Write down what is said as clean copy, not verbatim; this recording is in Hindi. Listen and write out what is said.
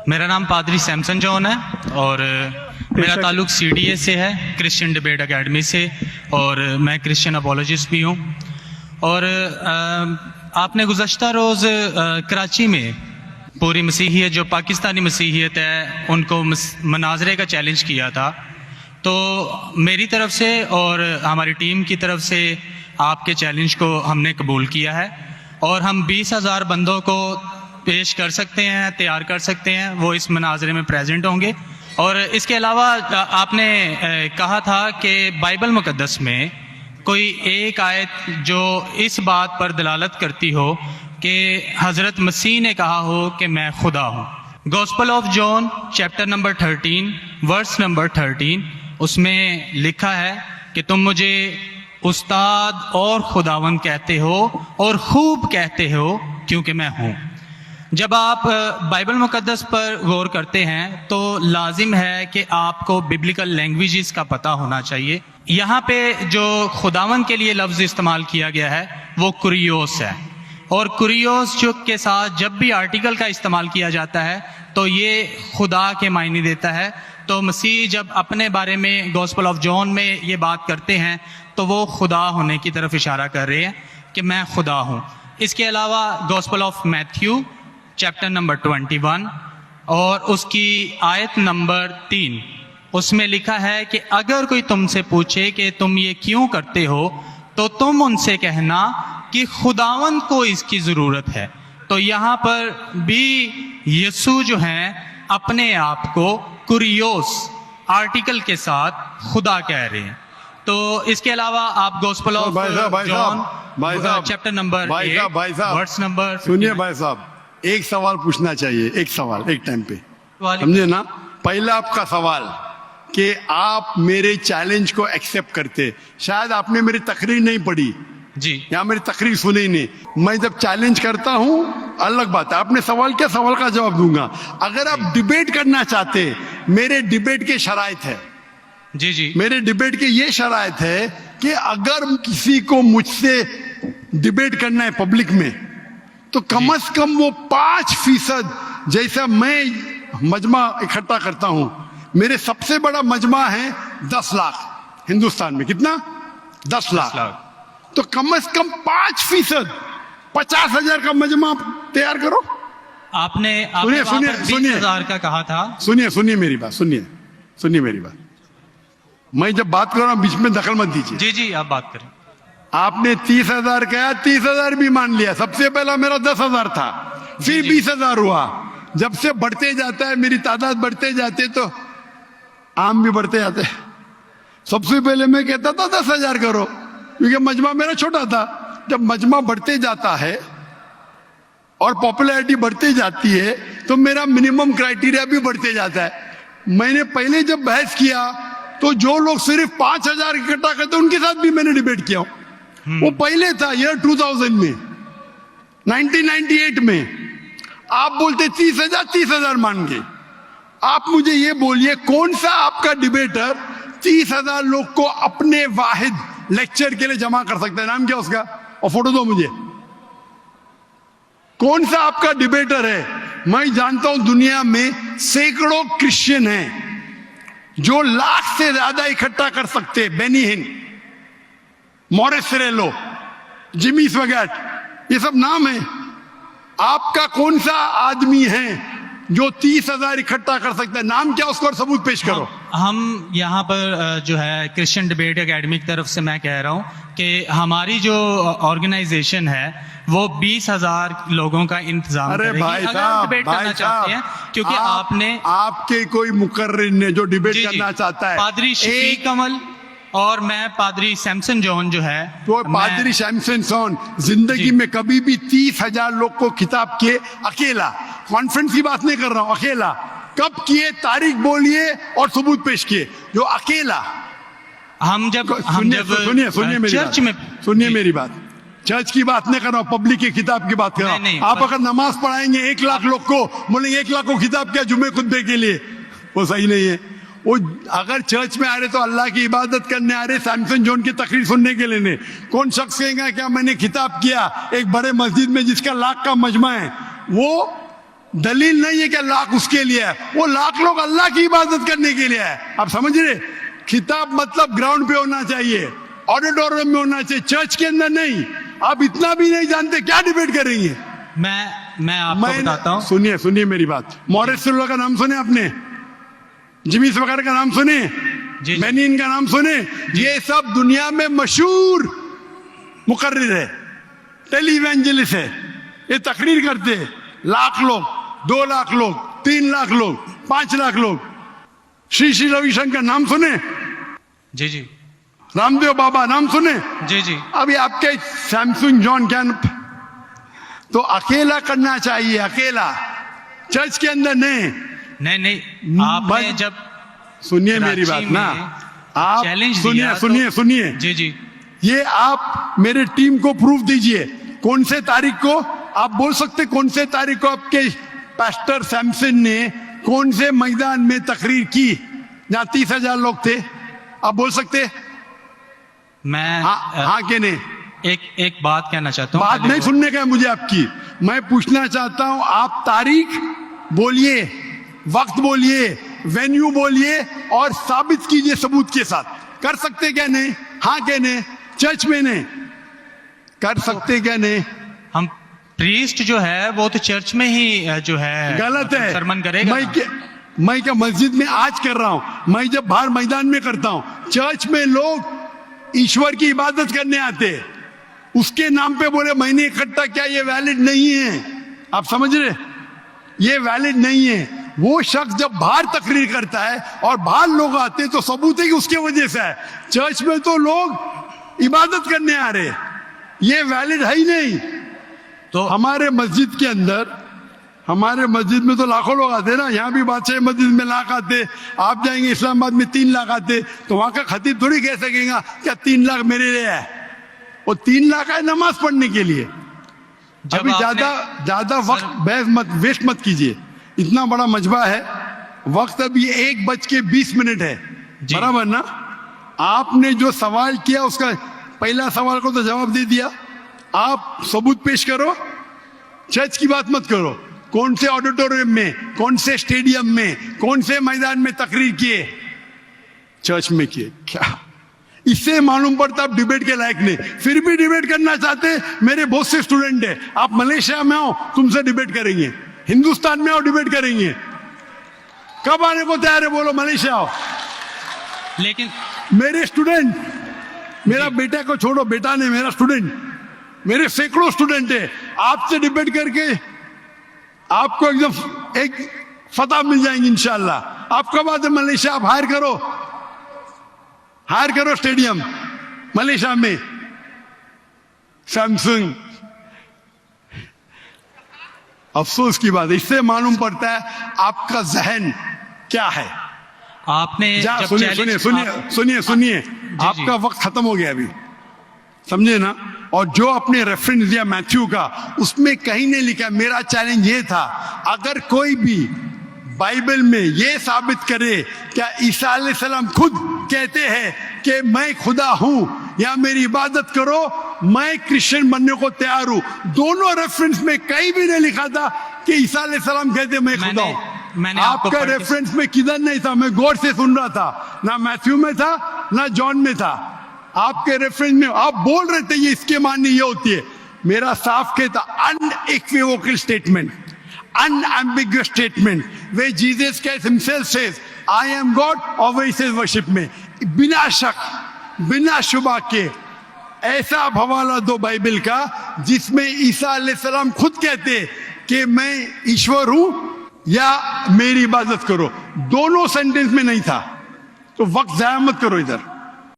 मेरा नाम पादरी सैमसन जॉन है और मेरा ताल्लुक CDA से है, क्रिश्चियन डिबेट एकेडमी से, और मैं क्रिश्चियन अपोलॉजिस्ट भी हूँ। और आपने गुज़श्ता रोज़ कराची में पूरी मसीहियत, जो पाकिस्तानी मसीहियत है, उनको मनाजरे का चैलेंज किया था। तो मेरी तरफ से और हमारी टीम की तरफ से आपके चैलेंज को हमने कबूल किया है और हम 20,000 बंदों को पेश कर सकते हैं, तैयार कर सकते हैं, वो इस मनाजरे में प्रेजेंट होंगे। और इसके अलावा आपने कहा था कि बाइबल मुकद्दस में कोई एक आयत जो इस बात पर दलालत करती हो कि हज़रत मसीह ने कहा हो कि मैं खुदा हूँ। Gospel of John chapter number 13 verse number 13, उसमें लिखा है कि तुम मुझे उस्ताद और खुदावंद कहते हो और खूब कहते हो क्योंकि मैं हूँ। जब आप बाइबल मुकद्दस पर गौर करते हैं तो लाजिम है कि आपको बिब्लिकल लैंग्वेजेस का पता होना चाहिए। यहाँ पे जो खुदावंद के लिए लफ्ज़ इस्तेमाल किया गया है वो कुरियोस है, और कुरियोस जो के साथ जब भी आर्टिकल का इस्तेमाल किया जाता है तो ये खुदा के मायने देता है। तो मसीह जब अपने बारे में गॉस्पेल ऑफ जॉन में ये बात करते हैं तो वो खुदा होने की तरफ इशारा कर रहे हैं कि मैं खुदा हूँ। इसके अलावा gospel of Matthew chapter number 21 और उसकी आयत नंबर 3, उसमें लिखा है कि अगर कोई तुमसे पूछे कि तुम ये क्यों करते हो तो तुम उनसे कहना कि खुदावंद को इसकी ज़रूरत है। तो यहाँ पर भी यीशु जो हैं अपने आप को कुरियोस आर्टिकल के साथ खुदा कह रहे हैं। तो इसके अलावा आप gospel of John chapter number 8 verse number, सुनिए भाई साहब, एक सवाल पूछना चाहिए, एक सवाल एक टाइम पे, समझे ना। पहला आपका सवाल कि आप मेरे चैलेंज को एक्सेप्ट करते। शायद आपने मेरी तकरीर नहीं पढ़ी जी, या मेरी तकरीर सुनी नहीं। मैं जब चैलेंज करता हूँ अलग बात है, आपने सवाल किया, सवाल का जवाब दूंगा। अगर आप डिबेट करना चाहते, मेरे डिबेट के शराइत है जी जी, मेरे डिबेट के ये शराइत है कि अगर किसी को मुझसे डिबेट करना है पब्लिक में तो कम से कम वो 5% जैसा मैं मजमा इकट्ठा करता हूं। मेरे सबसे बड़ा मजमा है 10 लाख हिंदुस्तान में। कितना? 10 लाख। तो कम से कम 5%, 50,000 का मजमा तैयार करो। आपने सुनिए 20,000 का कहा था। सुनिए मेरी बात, सुनिए मेरी बात। मैं जब बात कर रहा हूं बीच में दखल मत दीजिए। जी जी, आप बात करें। आपने 30,000 कहा, 30,000 भी मान लिया। सबसे पहला मेरा 10,000 था, फिर 20,000 हुआ। जब से बढ़ते जाता है, मेरी तादाद बढ़ते जाते तो आम भी बढ़ते जाते। सबसे पहले मैं कहता था 10,000 करो, क्योंकि मजमा मेरा छोटा था। जब मजमा बढ़ते जाता है और पॉपुलैरिटी बढ़ती जाती है तो मेरा मिनिमम क्राइटेरिया भी बढ़ते जाता है। मैंने पहले जब बहस किया तो जो लोग सिर्फ 5,000 इकट्ठा करते उनके साथ भी मैंने डिबेट किया। वो पहले था ईयर 2000 में, 1998 में। आप बोलते 30,000 मान गए। आप मुझे ये बोलिए, कौन सा आपका डिबेटर 30,000 लोग को अपने वाहिद लेक्चर के लिए जमा कर सकता है? नाम क्या उसका, और फोटो दो मुझे। कौन सा आपका डिबेटर है? मैं जानता हूं दुनिया में सैकड़ों क्रिश्चियन हैं जो लाख से ज्यादा इकट्ठा कर सकते। बेनी हिन, मॉरिस सिरेलो, जिमी स्वैगट, ये सब नाम है। आपका कौन सा आदमी है जो 30,000 इकट्ठा कर सकता है? नाम क्या उसको, और सबूत पेश करो। हम यहाँ पर जो है क्रिश्चियन डिबेट एकेडमी की तरफ से मैं कह रहा हूँ कि हमारी जो ऑर्गेनाइजेशन है वो 20,000 लोगों का इंतजाम अरे करेगी। भाई अगर आप डिबेट करना चाहते हैं, क्योंकि आपने आपके कोई मुकर्रिर ने जो डिबेट करना चाहता है, पादरी शफीक कमल और मैं पादरी सैमसन जॉन जो है, तो पादरी सैमसन जॉन जिंदगी में कभी भी 30,000 लोग को खिताब किए अकेला। कॉन्फ्रेंस की बात नहीं कर रहा हूं, अकेला। कब किए, तारीख बोलिए और सबूत पेश किए। जो अकेला हम जब सुनिए मेरी चर्च में, सुनिए मेरी बात, चर्च की बात नहीं कर रहा हूं, पब्लिक की किताब की बात कर रहा हूं। आप अगर नमाज पढ़ाएंगे 1 लाख लोग को, बोलेंगे 1 लाख को किताब क्या जुम्मे खुतबे के लिए, वो सही नहीं है। वो अगर चर्च में आ रहे तो अल्लाह की इबादत करने आ रहे, सैमसन जॉन की तकरीर सुनने के लिए नहीं। कौन शख्स कहेगा क्या मैंने किताब किया एक बड़े मस्जिद में जिसका लाख का मजमा है? वो दलील नहीं है कि लाख उसके लिए है, वो लाख लोग अल्लाह की इबादत करने के लिए है। आप समझ रहे? खिताब मतलब ग्राउंड पे होना चाहिए, ऑडिटोरियम में होना चाहिए, चर्च के अंदर नहीं। आप इतना भी नहीं जानते, क्या डिबेट करेंगे? मैं आपको बताता हूँ। सुनिए मेरी बात। मॉरिस सिल्वा का नाम सुने आपने? जिमिस वगैरह का नाम सुने? जी। बेनिन का नाम सुने? ये सब दुनिया में मशहूर मुकर्रिर है, टेलीवेंजलिस्ट है। ये तकरीर करते हैं, लाख लोग, 2 लाख लोग, 3 लाख लोग, 5 लाख लोग। श्री रविशंकर नाम सुने? जी जी रामदेव बाबा नाम सुने? जी जी। अभी आपके सैमसंग जॉन क्या तो अकेला करना चाहिए, अकेला, चर्च के अंदर नहीं। नहीं आपने जब सुनिए मेरी बात ना, आप चैलेंज सुनिए जी जी। ये आप मेरे टीम को प्रूफ दीजिए, कौन से तारीख को आप बोल सकते, कौन से तारीख को आपके पास्टर सैमसन ने कौन से मैदान में तकरीर की जहां 30,000 लोग थे? आप बोल सकते? मैं हाँ के नहीं? एक बात कहना चाहता हूँ। बात नहीं सुनने का है मुझे आपकी, मैं पूछना चाहता हूं, आप तारीख बोलिए, वक्त बोलिए, वेन्यू बोलिए और साबित कीजिए सबूत के साथ। कर सकते क्या नहीं? हाँ क्या नहीं? चर्च में नहीं कर सकते क्या नहीं? हम प्रीस्ट जो है वो तो चर्च में ही जो है गलत है, सरमन करेगा। मैं क्या मस्जिद में आज कर रहा हूं, मैं जब बाहर मैदान में करता हूं। चर्च में लोग ईश्वर की इबादत करने आते, उसके नाम पे बोले मैंने इकट्ठा किया, ये वैलिड नहीं है। आप समझ रहे? ये वैलिड नहीं है। वो शख्स जब बाहर तकरीर करता है और बाहर लोग आते हैं तो सबूत है कि उसके वजह से है। चर्च में तो लोग इबादत करने आ रहे, ये वैलिड है ही नहीं। तो हमारे मस्जिद के अंदर, हमारे मस्जिद में तो लाखों लोग आते हैं ना, यहाँ भी बादशाह मस्जिद में लाख आते, आप जाएंगे इस्लामाबाद में 3 लाख आते, तो वहां का खतीब थोड़ी कह सकेगा क्या 3 लाख मेरे लिए है। वो 3 लाख है नमाज पढ़ने के लिए। अभी ज्यादा वक्त बहस मत वेस्ट मत कीजिए, इतना बड़ा मजबा है, वक्त अभी 1:20 है, बराबर ना? आपने जो सवाल किया उसका पहला सवाल को तो जवाब दे दिया। आप सबूत पेश करो, चर्च की बात मत करो। कौन से ऑडिटोरियम में, कौन से स्टेडियम में, कौन से मैदान में तकरीर किए? चर्च में किए। क्या इससे मालूम पड़ता आप डिबेट के लायक नहीं? फिर भी डिबेट करना चाहते। मेरे बहुत से स्टूडेंट है, आप मलेशिया में आओ, तुमसे डिबेट करेंगे। हिंदुस्तान में आओ, डिबेट करेंगे। कब आने को तैयार है? बोलो, मलेशिया आओ। लेकिन मेरे स्टूडेंट, मेरा बेटा को छोड़ो, बेटा नहीं, मेरा स्टूडेंट, मेरे सैकड़ों स्टूडेंट है, आपसे डिबेट करके आपको एकदम एक फतह मिल जाएंगे इंशाल्लाह। आप कब आते मलेशिया? आप हायर करो स्टेडियम मलेशिया में, सैमसंग। अफसोस की बात है, इससे मालूम पड़ता है आपका जहन क्या है। आपने सुनिए आपका वक्त खत्म हो गया अभी, समझे ना? और जो आपने रेफरेंस दिया मैथ्यू का, उसमें कहीं नहीं लिखा। मेरा चैलेंज ये था, अगर कोई भी बाइबल में ये साबित करे क्या ईसा अलैहिस्सलाम खुद कहते हैं कि मैं खुदा हूं या मेरी इबादत करो, मैं क्रिश्चियन बनने को तैयार हूं। दोनों रेफरेंस में कहीं भी नहीं लिखा था कि ईसा अलैहिस्सलाम कहते मैं खुदा हूं। आपका रेफरेंस में किधर नहीं था, मैं गौर से सुन रहा था, ना मैथ्यू में था ना जॉन में था। आपके रेफरेंस में आप बोल रहे थे ये इसके माननी ये होती है। मेरा साफ कहता unequivocal statement, unambiguous statement where Jesus Christ himself says I am God और वही says worship में, बिना शक बिना शुबा के ऐसा हवाला दो बाइबल का जिसमें ईसा अलैहिस्सलाम खुद कहते कि मैं ईश्वर हूं या मेरी इबादत करो। दोनों सेंटेंस में नहीं था, तो वक्त जाया मत करो इधर।